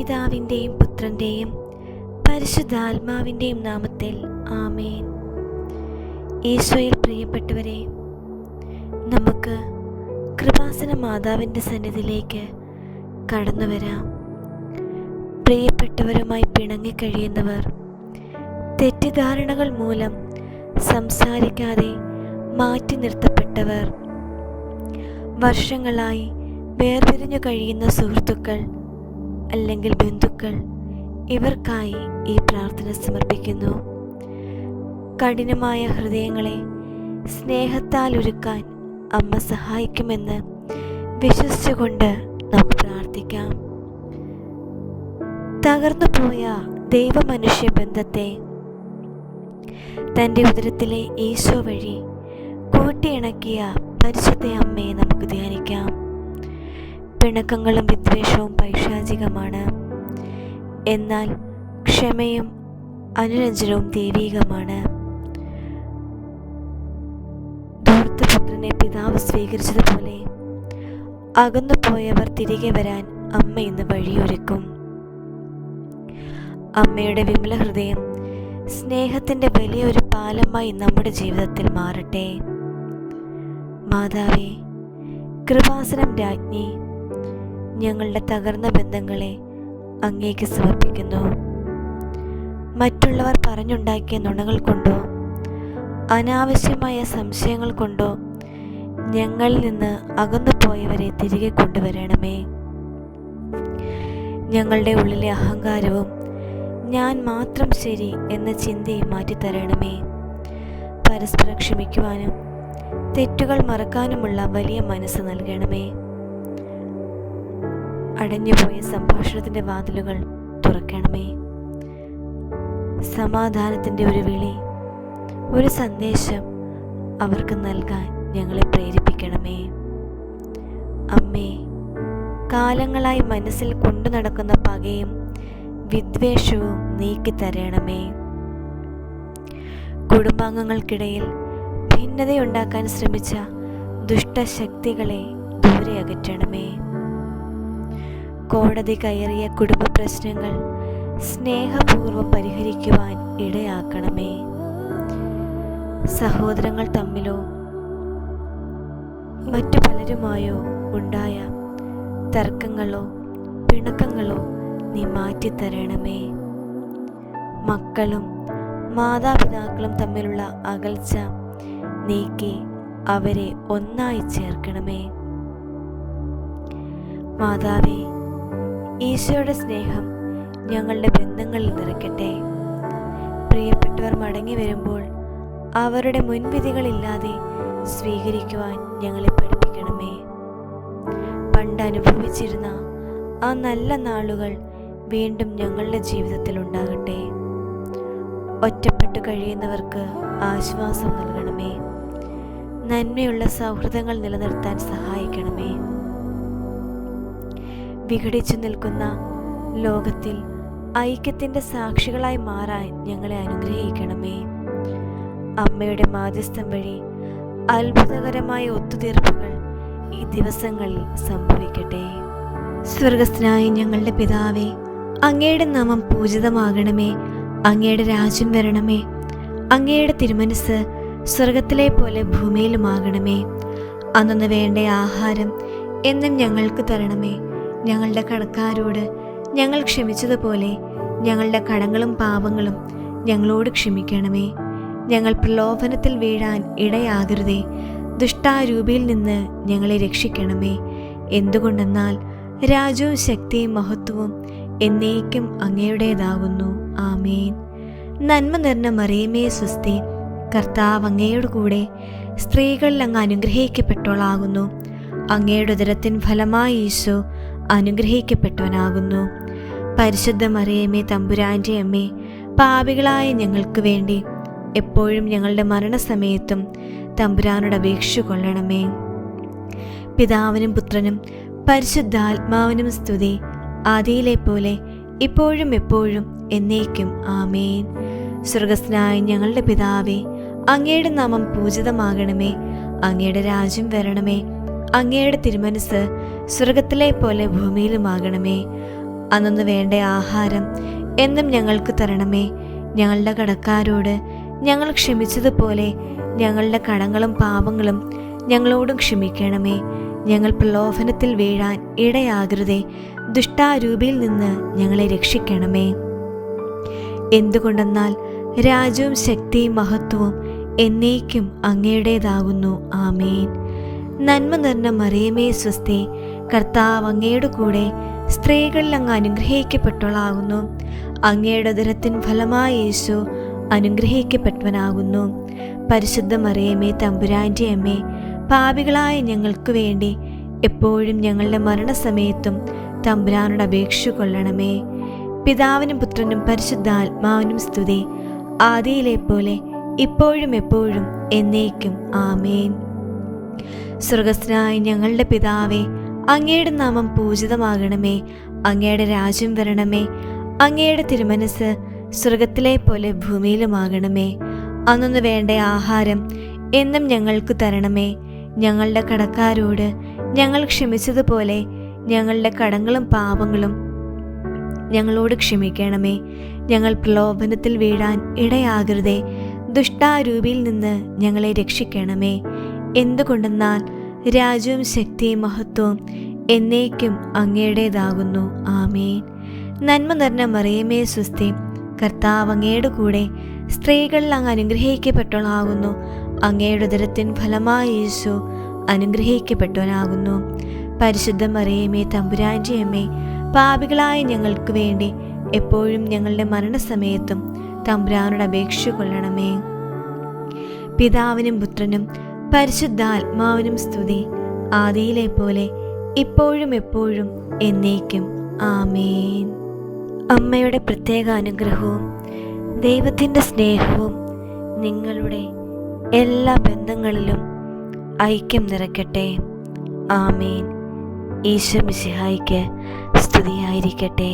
പിതാവിൻ്റെയും പുത്രൻ്റെയും പരിശുദ്ധാത്മാവിൻ്റെയും നാമത്തിൽ ആമേൻ. ഈശോയിൽ പ്രിയപ്പെട്ടവരെ, നമുക്ക് കൃപാസന മാതാവിൻ്റെ സന്നിധിയിലേക്ക് കടന്നു വരാം. പ്രിയപ്പെട്ടവരുമായി പിണങ്ങിക്കഴിയുന്നവർ, തെറ്റിദ്ധാരണകൾ മൂലം സംസാരിക്കാതെ മാറ്റി നിർത്തപ്പെട്ടവർ, വർഷങ്ങളായി വേർപിരിഞ്ഞു കഴിയുന്ന സുഹൃത്തുക്കൾ അല്ലെങ്കിൽ ബന്ധുക്കൾ, ഇവർക്കായി ഈ പ്രാർത്ഥന സമർപ്പിക്കുന്നു. കഠിനമായ ഹൃദയങ്ങളെ സ്നേഹത്താൽ ഒരുക്കാൻ അമ്മ സഹായിക്കുമെന്ന് വിശ്വസിച്ചുകൊണ്ട് നമുക്ക് പ്രാർത്ഥിക്കാം. തകർന്നുപോയ ദൈവമനുഷ്യ ബന്ധത്തെ തൻ്റെ ഉദരത്തിലെ ഈശോ വഴി കൂട്ടിയിണക്കിയ പരിശുദ്ധ അമ്മയെ നമുക്ക് ധ്യാനിക്കാം. പിണക്കങ്ങളും വിദ്വേഷവും പൈശാചികമാണ്, എന്നാൽ ക്ഷമയും അനുരഞ്ജനവും ദൈവീകമാണ്. ധൂർത്തപുത്രനെ പിതാവ് സ്വീകരിച്ചതുപോലെ അകന്നുപോയവർ തിരികെ വരാൻ അമ്മ ഇന്ന് വഴിയൊരുക്കും. അമ്മയുടെ വിമല ഹൃദയം സ്നേഹത്തിൻ്റെ വലിയൊരു പാലമായി നമ്മുടെ ജീവിതത്തിൽ മാറട്ടെ. മാതാവേ, കൃപാസനം രാജ്ഞി, ഞങ്ങളുടെ തകർന്ന ബന്ധങ്ങളെ അങ്ങേക്ക് സമർപ്പിക്കുന്നു. മറ്റുള്ളവർ പറഞ്ഞുണ്ടാക്കിയ നുണകൾ കൊണ്ടോ അനാവശ്യമായ സംശയങ്ങൾ കൊണ്ടോ ഞങ്ങളിൽ നിന്ന് അകന്നു പോയവരെ തിരികെ കൊണ്ടുവരണമേ. ഞങ്ങളുടെ ഉള്ളിലെ അഹങ്കാരവും ഞാൻ മാത്രം ശരി എന്ന ചിന്തയും മാറ്റിത്തരണമേ. പരസ്പരം ക്ഷമിക്കുവാനും തെറ്റുകൾ മറക്കാനുമുള്ള വലിയ മനസ്സ് നൽകണമേ. അടഞ്ഞുപോയ സംഭാഷണത്തിൻ്റെ വാതിലുകൾ തുറക്കണമേ. സമാധാനത്തിൻ്റെ ഒരു വിളി, ഒരു സന്ദേശം അവർക്ക് നൽകാൻ ഞങ്ങളെ പ്രേരിപ്പിക്കണമേ. അമ്മേ, കാലങ്ങളായി മനസ്സിൽ കൊണ്ടു നടക്കുന്ന പകയും വിദ്വേഷവും നീക്കിത്തരണമേ. കുടുംബാംഗങ്ങൾക്കിടയിൽ ഭിന്നതയുണ്ടാക്കാൻ ശ്രമിച്ച ദുഷ്ടശക്തികളെ ദൂരെ അകറ്റണമേ. കോടതി കയറിയ കുടുംബ പ്രശ്നങ്ങൾ സ്നേഹപൂർവ്വം പരിഹരിക്കുവാൻ ഇടയാക്കണമേ. സഹോദരങ്ങൾ തമ്മിലോ മറ്റു പലരുമായോ ഉണ്ടായ തർക്കങ്ങളോ പിണക്കങ്ങളോ നീ മാറ്റിത്തരണമേ. മക്കളും മാതാപിതാക്കളും തമ്മിലുള്ള അകൽച്ച നീക്കി അവരെ ഒന്നായി ചേർക്കണമേ. മാതാവേ, ഈശോയുടെ സ്നേഹം ഞങ്ങളുടെ ബന്ധങ്ങളിൽ നിറയ്ക്കട്ടെ. പ്രിയപ്പെട്ടവർ മടങ്ങി വരുമ്പോൾ അവരുടെ മുൻവിധികളില്ലാതെ സ്വീകരിക്കുവാൻ ഞങ്ങളെ പഠിപ്പിക്കണമേ. പണ്ട് അനുഭവിച്ചിരുന്ന ആ നല്ല നാളുകൾ വീണ്ടും ഞങ്ങളുടെ ജീവിതത്തിൽ ഉണ്ടാകട്ടെ. ഒറ്റപ്പെട്ടു കഴിയുന്നവർക്ക് ആശ്വാസം നൽകണമേ. നന്മയുള്ള സൗഹൃദങ്ങൾ നിലനിർത്താൻ സഹായിക്കണമേ. വിഘടിച്ചു നിൽക്കുന്ന ലോകത്തിൽ ഐക്യത്തിൻ്റെ സാക്ഷികളായി മാറാൻ ഞങ്ങളെ അനുഗ്രഹിക്കണമേ. അമ്മയുടെ മാധ്യസ്ഥം വഴി അത്ഭുതകരമായ ഒത്തുതീർപ്പുകൾ ഈ ദിവസങ്ങളിൽ സംഭവിക്കട്ടെ. സ്വർഗസ്ഥനായ ഞങ്ങളുടെ പിതാവേ, അങ്ങയുടെ നാമം പൂജിതമാകണമേ. അങ്ങയുടെ രാജ്യം വരണമേ. അങ്ങയുടെ തിരുമനസ് സ്വർഗത്തിലെ പോലെ ഭൂമിയിലുമാകണമേ. അന്നു വേണ്ട ആഹാരം എന്നും ഞങ്ങൾക്ക് തരണമേ. ഞങ്ങളുടെ കടക്കാരോട് ഞങ്ങൾ ക്ഷമിച്ചതുപോലെ ഞങ്ങളുടെ കടങ്ങളും പാപങ്ങളും ഞങ്ങളോട് ക്ഷമിക്കണമേ. ഞങ്ങൾ പ്രലോഭനത്തിൽ വീഴാൻ ഇടയാകരുതേ. ദുഷ്ടാരൂപിയിൽ നിന്ന് ഞങ്ങളെ രക്ഷിക്കണമേ. എന്തുകൊണ്ടെന്നാൽ രാജ്യവും ശക്തിയും മഹത്വവും എന്നേക്കും അങ്ങയുടേതാകുന്നു. ആമേൻ. നന്മ നിറഞ്ഞ മറിയമേ സ്വസ്തി, കർത്താവ് അങ്ങയോട് കൂടെ സ്ത്രീകളിൽ അങ്ങ് അനുഗ്രഹിക്കപ്പെട്ടവളാകുന്നു. അങ്ങയുടെ ഉദരത്തിൻ ഫലമായി ഈശോ അനുഗ്രഹിക്കപ്പെട്ടവനാകുന്നു. പരിശുദ്ധ മറിയമേ, തമ്പുരാൻ്റെ അമ്മേ, പാപികളായ ഞങ്ങൾക്ക് വേണ്ടി എപ്പോഴും ഞങ്ങളുടെ മരണസമയത്തും തമ്പുരാനോട് അപേക്ഷിച്ചു കൊള്ളണമേ. പിതാവിനും പുത്രനും പരിശുദ്ധാത്മാവിനും സ്തുതി, ആദിയിലെ പോലെ ഇപ്പോഴും എപ്പോഴും എന്നേക്കും. ആമേൻ. സ്വർഗസ്ഥനായ ഞങ്ങളുടെ പിതാവേ, അങ്ങയുടെ നാമം പൂജിതമാകണമേ. അങ്ങയുടെ രാജ്യം വരണമേ. അങ്ങയുടെ തിരുമനസ് സ്വർഗത്തിലെ പോലെ ഭൂമിയിലുമാകണമേ. അന്നു വേണ്ട ആഹാരം എന്നും ഞങ്ങൾക്ക് തരണമേ. ഞങ്ങളുടെ കടക്കാരോട് ഞങ്ങൾ ക്ഷമിച്ചതുപോലെ ഞങ്ങളുടെ കടങ്ങളും പാപങ്ങളും ഞങ്ങളോടും ക്ഷമിക്കണമേ. ഞങ്ങൾ പ്രലോഭനത്തിൽ വീഴാൻ ഇടയാകരുതേ. ദുഷ്ടാരൂപിയിൽ നിന്ന് ഞങ്ങളെ രക്ഷിക്കണമേ. എന്തുകൊണ്ടെന്നാൽ രാജ്യവും ശക്തിയും മഹത്വവും എന്നേക്കും അങ്ങയുടേതാകുന്നു. ആമേൻ. നന്മ നിറഞ്ഞ മറിയമേ സ്വസ്തി, കർത്താവ് അങ്ങയുടെ കൂടെ സ്ത്രീകളിൽ അങ്ങ് അനുഗ്രഹിക്കപ്പെട്ടവളാകുന്നു. അങ്ങയുടെ ഉദരത്തിൻ ഫലമായ യേശു അനുഗ്രഹിക്കപ്പെട്ടവനാകുന്നു. പരിശുദ്ധ മറിയമേ തമ്പുരാൻ്റെ അമ്മേ, പാപികളായ ഞങ്ങൾക്ക് വേണ്ടി എപ്പോഴും ഞങ്ങളുടെ മരണസമയത്തും തമ്പുരാനോട് അപേക്ഷ കൊള്ളണമേ. പിതാവിനും പുത്രനും പരിശുദ്ധാത്മാവിനും സ്തുതി, ആദിയിലെ പോലെ ഇപ്പോഴും എപ്പോഴും എന്നേക്കും. ആമേൻ. സ്വർഗസ്ഥനായ ഞങ്ങളുടെ പിതാവേ, അങ്ങയുടെ നാമം പൂജിതമാകണമേ. അങ്ങയുടെ രാജ്യം വരണമേ. അങ്ങയുടെ തിരുമനസ് സ്വർഗത്തിലെ പോലെ ഭൂമിയിലുമാകണമേ. അന്നു വേണ്ട ആഹാരം എന്നും ഞങ്ങൾക്ക് തരണമേ. ഞങ്ങളുടെ കടക്കാരോട് ഞങ്ങൾ ക്ഷമിച്ചതുപോലെ ഞങ്ങളുടെ കടങ്ങളും പാപങ്ങളും ഞങ്ങളോട് ക്ഷമിക്കണമേ. ഞങ്ങൾ പ്രലോഭനത്തിൽ വീഴാൻ ഇടയാകരുതേ. ദുഷ്ടാരൂപിയിൽ നിന്ന് ഞങ്ങളെ രക്ഷിക്കണമേ. എന്തുകൊണ്ടെന്നാൽ രാജ്യവും ശക്തിയും മഹത്വവും എന്നേക്കും അങ്ങയുടേതാകുന്നു. ആമേൻ. നന്മ നിറഞ്ഞ മറിയമേ സ്വസ്തി, കർത്താവ് അങ്ങയുടെ കൂടെ സ്ത്രീകളിൽ അങ്ങ് അനുഗ്രഹിക്കപ്പെട്ടവളാകുന്നു. അങ്ങയുടെ ഉദരത്തിൻ ഫലമായ യേശു അനുഗ്രഹിക്കപ്പെട്ടവനാകുന്നു. പരിശുദ്ധ മറിയമേ തമ്പുരാൻ്റെ അമ്മേ, പാപികളായ ഞങ്ങൾക്ക് വേണ്ടി എപ്പോഴും ഞങ്ങളുടെ മരണസമയത്തും തമ്പുരാനോട് അപേക്ഷ കൊള്ളണമേ. പിതാവിനും പുത്രനും പരിശുദ്ധാത്മാവിനും സ്തുതി, ആദിയിലെ പോലെ ഇപ്പോഴും എപ്പോഴും എന്നേക്കും. ആമേൻ. അമ്മയുടെ പ്രത്യേക അനുഗ്രഹവും ദൈവത്തിൻ്റെ സ്നേഹവും നിങ്ങളുടെ എല്ലാ ബന്ധങ്ങളിലും ഐക്യം നിറയ്ക്കട്ടെ. ആമേൻ. ഈശോ മിശിഹായ്ക്ക് സ്തുതിയായിരിക്കട്ടെ.